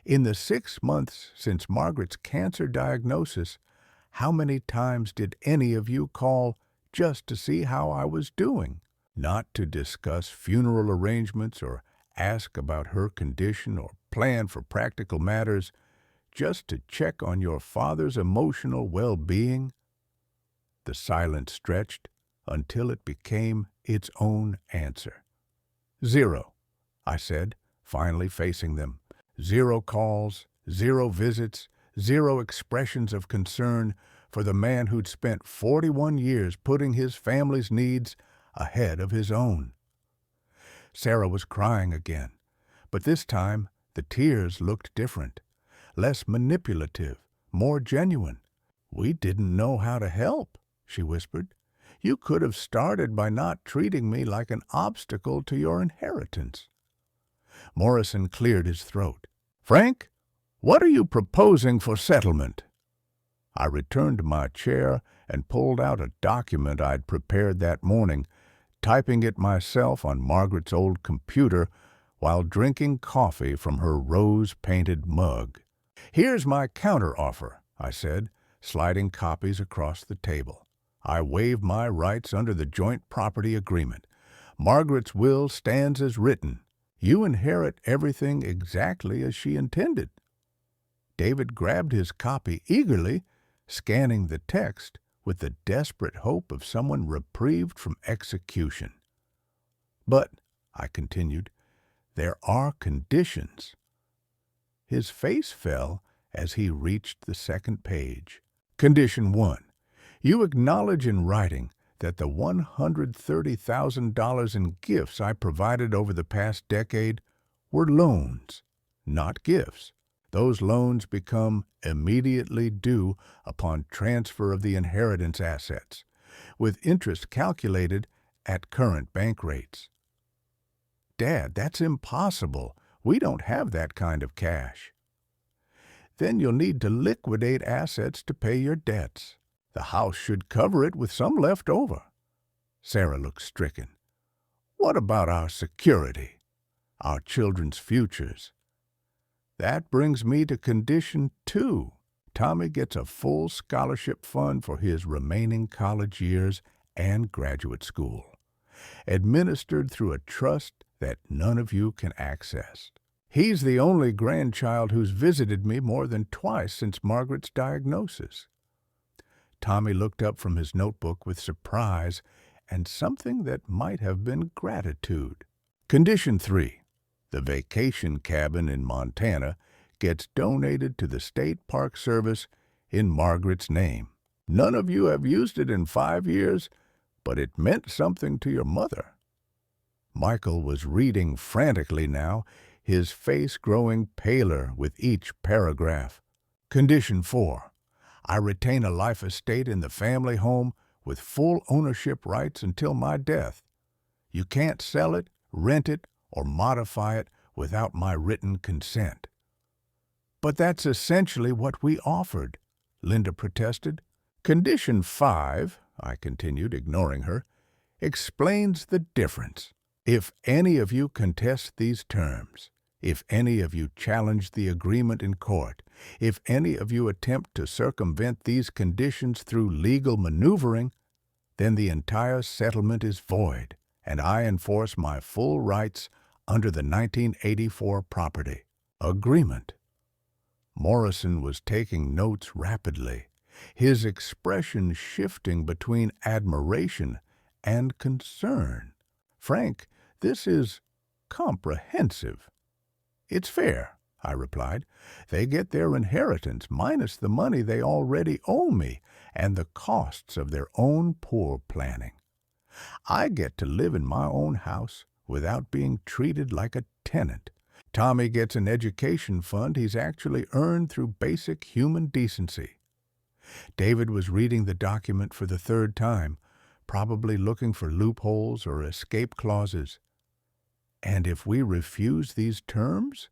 "In the 6 months since Margaret's cancer diagnosis, how many times did any of you call just to see how I was doing? Not to discuss funeral arrangements or ask about her condition or plan for practical matters, just to check on your father's emotional well-being?" The silence stretched until it became its own answer. "Zero," I said, finally facing them. "Zero calls, zero visits, zero expressions of concern for the man who'd spent 41 years putting his family's needs ahead of his own." Sarah was crying again, but this time the tears looked different, less manipulative, more genuine. "We didn't know how to help," she whispered. "You could have started by not treating me like an obstacle to your inheritance." Morrison cleared his throat. "Frank, what are you proposing for settlement?" I returned to my chair and pulled out a document I'd prepared that morning, typing it myself on Margaret's old computer while drinking coffee from her rose-painted mug. "Here's my counteroffer," I said, sliding copies across the table. "I waive my rights under the joint property agreement. Margaret's will stands as written. You inherit everything exactly as she intended." David grabbed his copy eagerly, scanning the text with the desperate hope of someone reprieved from execution. "But," I continued, "there are conditions." His face fell as he reached the second page. "Condition 1. You acknowledge in writing that the $130,000 in gifts I provided over the past decade were loans, not gifts. Those loans become immediately due upon transfer of the inheritance assets, with interest calculated at current bank rates." "Dad, that's impossible. We don't have that kind of cash." "Then you'll need to liquidate assets to pay your debts. The house should cover it with some left over." Sarah looked stricken. "What about our security? Our children's futures?" "That brings me to condition 2. Tommy gets a full scholarship fund for his remaining college years and graduate school, administered through a trust that none of you can access. He's the only grandchild who's visited me more than twice since Margaret's diagnosis." Tommy looked up from his notebook with surprise and something that might have been gratitude. "Condition 3. The vacation cabin in Montana gets donated to the State Park Service in Margaret's name. None of you have used it in 5 years, but it meant something to your mother." Michael was reading frantically now, his face growing paler with each paragraph. "Condition 4. I retain a life estate in the family home with full ownership rights until my death. You can't sell it, rent it, or modify it without my written consent." "But that's essentially what we offered," Linda protested. "Condition 5, I continued, ignoring her, explains the difference. If any of you contest these terms, if any of you challenge the agreement in court, if any of you attempt to circumvent these conditions through legal maneuvering, then the entire settlement is void, and I enforce my full rights under the 1984 property agreement." Morrison was taking notes rapidly, his expression shifting between admiration and concern. "Frank, This is comprehensive. It's fair, I replied. They get their inheritance minus the money they already owe me and the costs of their own poor planning. I get to live in my own house without being treated like a tenant. Tommy gets an education fund he's actually earned through basic human decency. David was reading the document for the third time, probably looking for loopholes or escape clauses. And if we refuse these terms,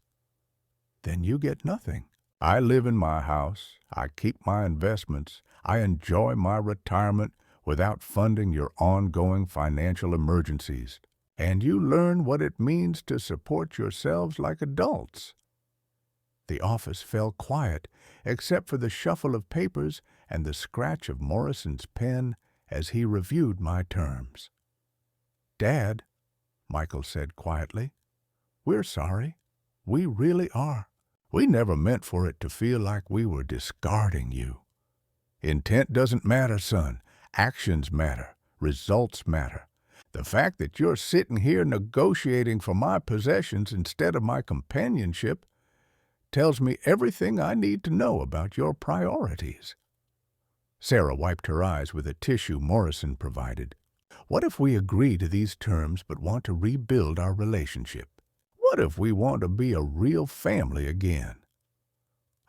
then you get nothing. I live in my house, I keep my investments, I enjoy my retirement without funding your ongoing financial emergencies. And you learn what it means to support yourselves like adults. The office fell quiet, except for the shuffle of papers and the scratch of Morrison's pen as he reviewed my terms. "Dad," Michael said quietly, "we're sorry. We really are. We never meant for it to feel like we were discarding you. Intent doesn't matter, son. Actions matter. Results matter. The fact that you're sitting here negotiating for my possessions instead of my companionship tells me everything I need to know about your priorities." Sarah wiped her eyes with a tissue Morrison provided. "What if we agree to these terms but want to rebuild our relationship? What if we want to be a real family again?"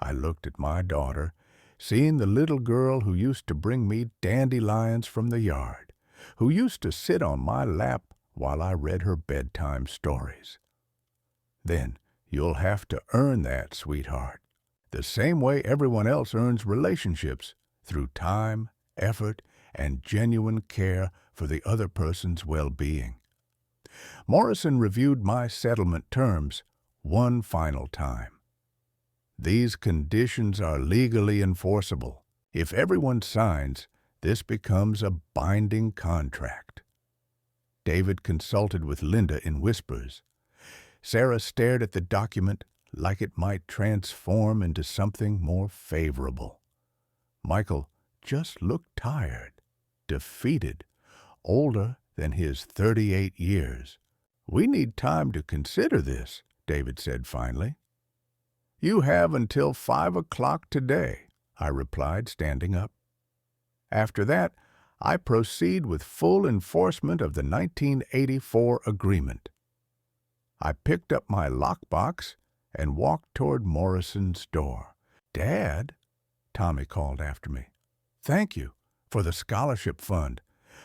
I looked at my daughter, seeing the little girl who used to bring me dandelions from the yard, who used to sit on my lap while I read her bedtime stories. "Then you'll have to earn that, sweetheart, the same way everyone else earns relationships, through time, effort, and genuine care for the other person's well-being." Morrison reviewed my settlement terms one final time. "These conditions are legally enforceable. If everyone signs, this becomes a binding contract." David consulted with Linda in whispers. Sarah stared at the document like it might transform into something more favorable. Michael just looked tired, defeated, older than his 38 years. "We need time to consider this," David said finally. "You have until 5 o'clock today," I replied, standing up. "After that, I proceed with full enforcement of the 1984 agreement." I picked up my lockbox and walked toward Morrison's door. "Dad," Tommy called after me, "thank you for the scholarship fund,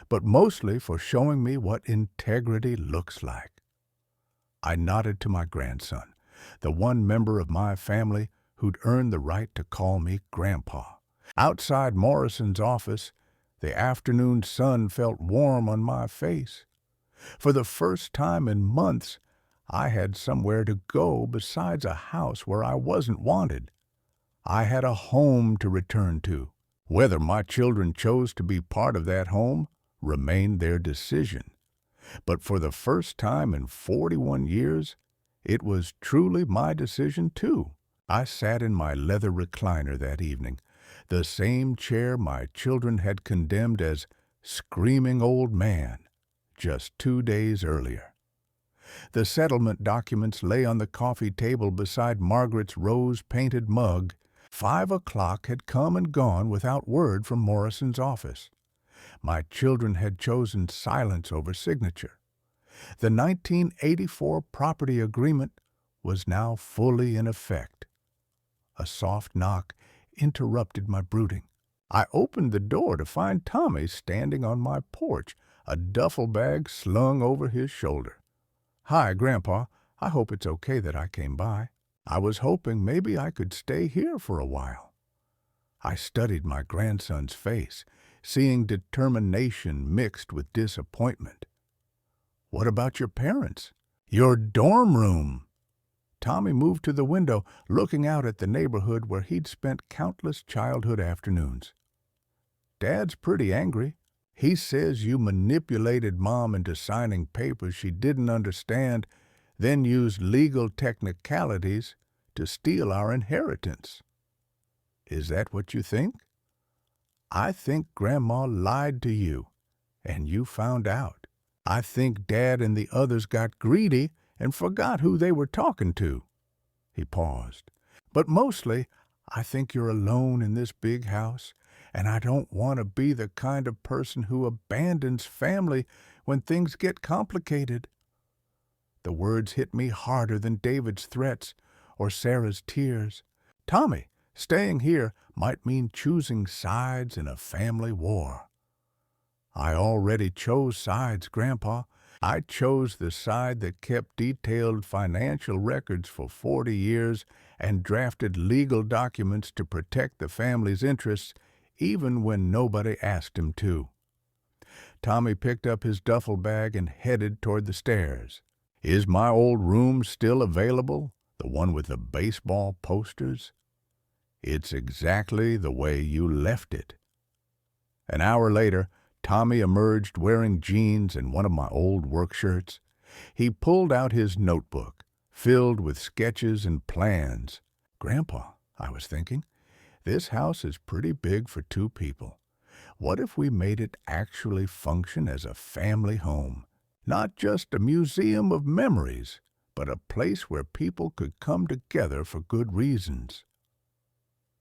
but mostly for showing me what integrity looks like." I nodded to my grandson, the one member of my family who'd earned the right to call me Grandpa. Outside Morrison's office, the afternoon sun felt warm on my face. For the first time in months, I had somewhere to go besides a house where I wasn't wanted. I had a home to return to. Whether my children chose to be part of that home remained their decision. But for the first time in 41 years, it was truly my decision, too. I sat in my leather recliner that evening, the same chair my children had condemned as screaming old man just 2 days earlier. The settlement documents lay on the coffee table beside Margaret's rose-painted mug. 5 o'clock had come and gone without word from Morrison's office. My children had chosen silence over signature. The 1984 property agreement was now fully in effect. A soft knock interrupted my brooding. I opened the door to find Tommy standing on my porch, a duffel bag slung over his shoulder. "Hi, Grandpa. I hope it's okay that I came by. I was hoping maybe I could stay here for a while." I studied my grandson's face, seeing determination mixed with disappointment. "What about your parents? Your dorm room?" Tommy moved to the window, looking out at the neighborhood where he'd spent countless childhood afternoons. "Dad's pretty angry. He says you manipulated Mom into signing papers she didn't understand, then used legal technicalities to steal our inheritance." "Is that what you think?" "I think Grandma lied to you, and you found out. I think Dad and the others got greedy and forgot who they were talking to." He paused. "But mostly, I think you're alone in this big house, and I don't want to be the kind of person who abandons family when things get complicated." The words hit me harder than David's threats or Sarah's tears. Tommy, staying here might mean choosing sides in a family war. I already chose sides, Grandpa. I chose the side that kept detailed financial records for 40 years and drafted legal documents to protect the family's interests even when nobody asked him to. Tommy picked up his duffel bag and headed toward the stairs. "Is my old room still available? The one with the baseball posters?" "It's exactly the way you left it." An hour later, Tommy emerged wearing jeans and one of my old work shirts. He pulled out his notebook, filled with sketches and plans. "Grandpa," I was thinking, "this house is pretty big for 2 people. What if we made it actually function as a family home? Not just a museum of memories, but a place where people could come together for good reasons."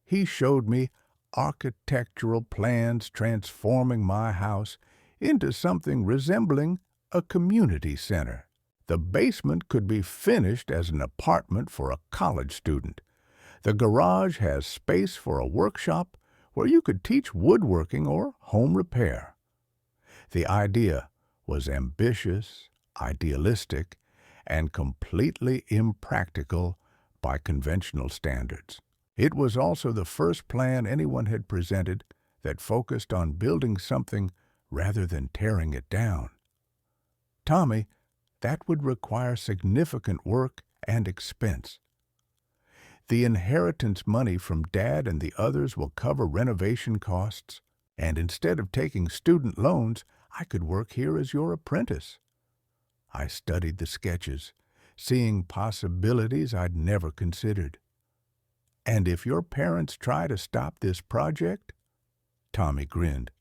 He showed me architectural plans transforming my house into something resembling a community center. The basement could be finished as an apartment for a college student. The garage has space for a workshop where you could teach woodworking or home repair. The idea was ambitious, idealistic, and completely impractical by conventional standards. It was also the first plan anyone had presented that focused on building something rather than tearing it down. "Tommy, that would require significant work and expense. The inheritance money from Dad and the others will cover renovation costs, and instead of taking student loans, I could work here as your apprentice." I studied the sketches, seeing possibilities I'd never considered. "And if your parents try to stop this project?" Tommy grinned.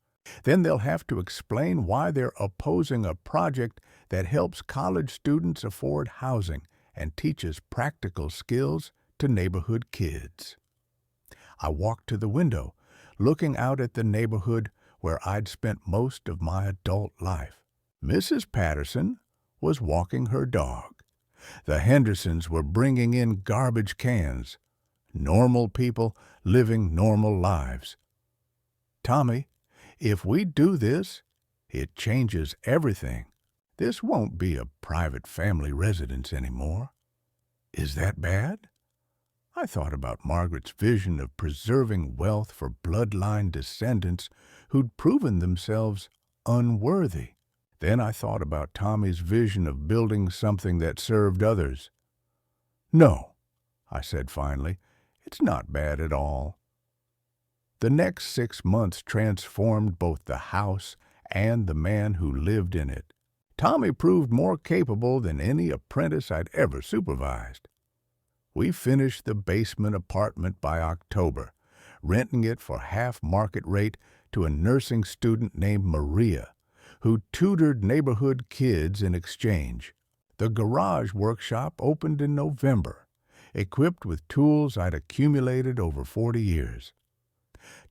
"Then they'll have to explain why they're opposing a project that helps college students afford housing and teaches practical skills to neighborhood kids." I walked to the window, looking out at the neighborhood where I'd spent most of my adult life. Mrs. Patterson was walking her dog. The Hendersons were bringing in garbage cans. Normal people living normal lives. "Tommy, if we do this, it changes everything. This won't be a private family residence anymore." "Is that bad?" I thought about Margaret's vision of preserving wealth for bloodline descendants who'd proven themselves unworthy. Then I thought about Tommy's vision of building something that served others. "No," I said finally, "it's not bad at all." The next 6 months transformed both the house and the man who lived in it. Tommy proved more capable than any apprentice I'd ever supervised. We finished the basement apartment by October, renting it for half market rate to a nursing student named Maria, who tutored neighborhood kids in exchange. The garage workshop opened in November, equipped with tools I'd accumulated over 40 years.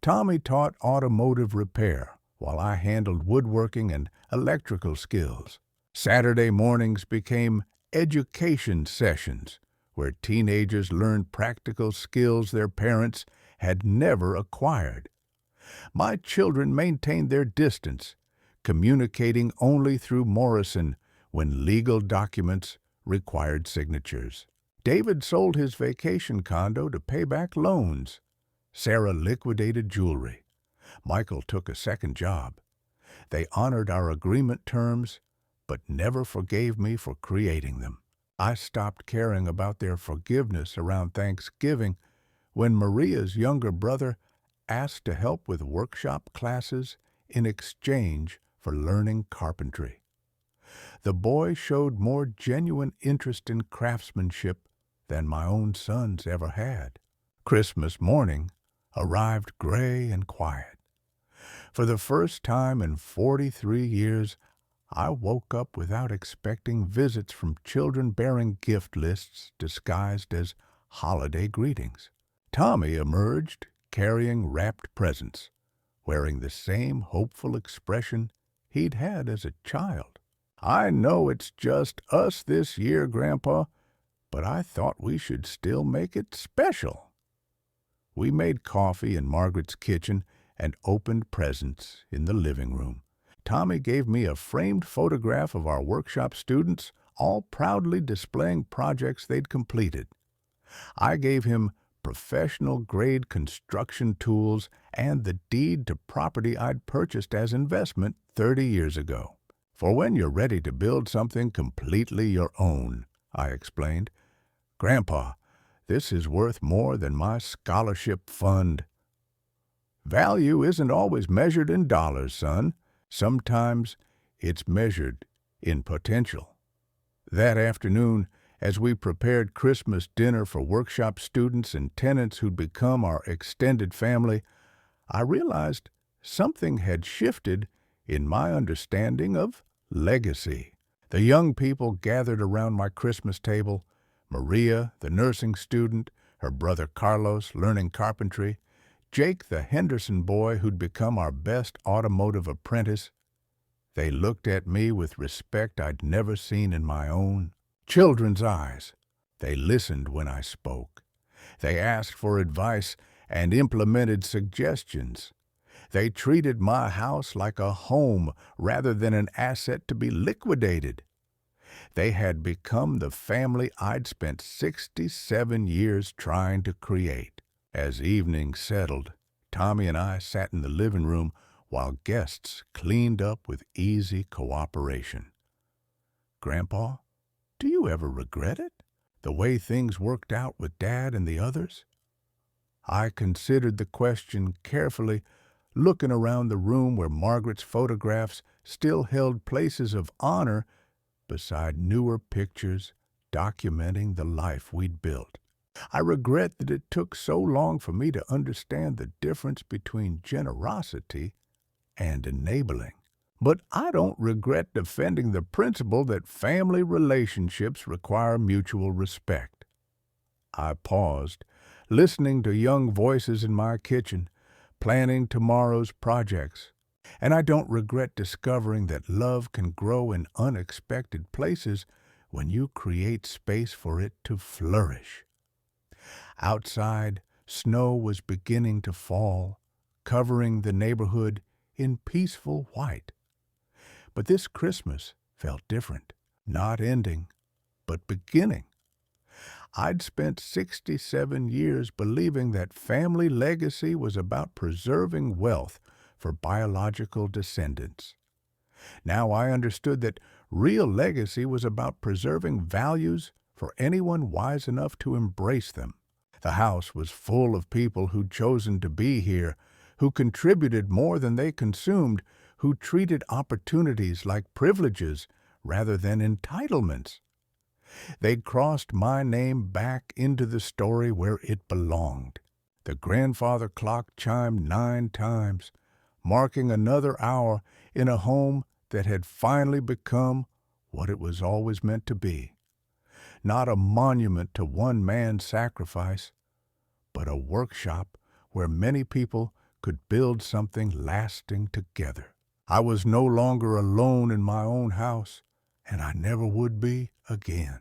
Tommy taught automotive repair, while I handled woodworking and electrical skills. Saturday mornings became education sessions, where teenagers learned practical skills their parents had never acquired. My children maintained their distance, communicating only through Morrison when legal documents required signatures. David sold his vacation condo to pay back loans. Sarah liquidated jewelry. Michael took a second job. They honored our agreement terms, but never forgave me for creating them. I stopped caring about their forgiveness around Thanksgiving when Maria's younger brother asked to help with workshop classes in exchange for learning carpentry. The boy showed more genuine interest in craftsmanship than my own sons ever had. Christmas morning arrived gray and quiet. For the first time in 43 years, I woke up without expecting visits from children bearing gift lists disguised as holiday greetings. Tommy emerged carrying wrapped presents, wearing the same hopeful expression he'd had as a child. "I know it's just us this year, Grandpa, but I thought we should still make it special." We made coffee in Margaret's kitchen and opened presents in the living room. Tommy gave me a framed photograph of our workshop students, all proudly displaying projects they'd completed. I gave him professional-grade construction tools and the deed to property I'd purchased as investment 30 years ago. "For when you're ready to build something completely your own," I explained. "Grandpa, this is worth more than my scholarship fund." "Value isn't always measured in dollars, son. Sometimes it's measured in potential." That afternoon, as we prepared Christmas dinner for workshop students and tenants who'd become our extended family, I realized something had shifted in my understanding of legacy. The young people gathered around my Christmas table, Maria, the nursing student, her brother Carlos, learning carpentry, Jake, the Henderson boy who'd become our best automotive apprentice. They looked at me with respect I'd never seen in my own children's eyes. They listened when I spoke. They asked for advice and implemented suggestions. They treated my house like a home rather than an asset to be liquidated. They had become the family I'd spent 67 years trying to create. As evening settled, Tommy and I sat in the living room while guests cleaned up with easy cooperation. "Grandpa, do you ever regret it? The way things worked out with Dad and the others?" I considered the question carefully, looking around the room where Margaret's photographs still held places of honor beside newer pictures documenting the life we'd built. I regret that it took so long for me to understand the difference between generosity and enabling. But I don't regret defending the principle that family relationships require mutual respect. I paused, listening to young voices in my kitchen, planning tomorrow's projects. And I don't regret discovering that love can grow in unexpected places when you create space for it to flourish. Outside, snow was beginning to fall, covering the neighborhood in peaceful white. But this Christmas felt different, not ending, but beginning. I'd spent 67 years believing that family legacy was about preserving wealth for biological descendants. Now I understood that real legacy was about preserving values for anyone wise enough to embrace them. The house was full of people who'd chosen to be here, who contributed more than they consumed, who treated opportunities like privileges rather than entitlements. They'd crossed my name back into the story where it belonged. The grandfather clock chimed 9 times, marking another hour in a home that had finally become what it was always meant to be. Not a monument to one man's sacrifice, but a workshop where many people could build something lasting together. I was no longer alone in my own house, and I never would be again.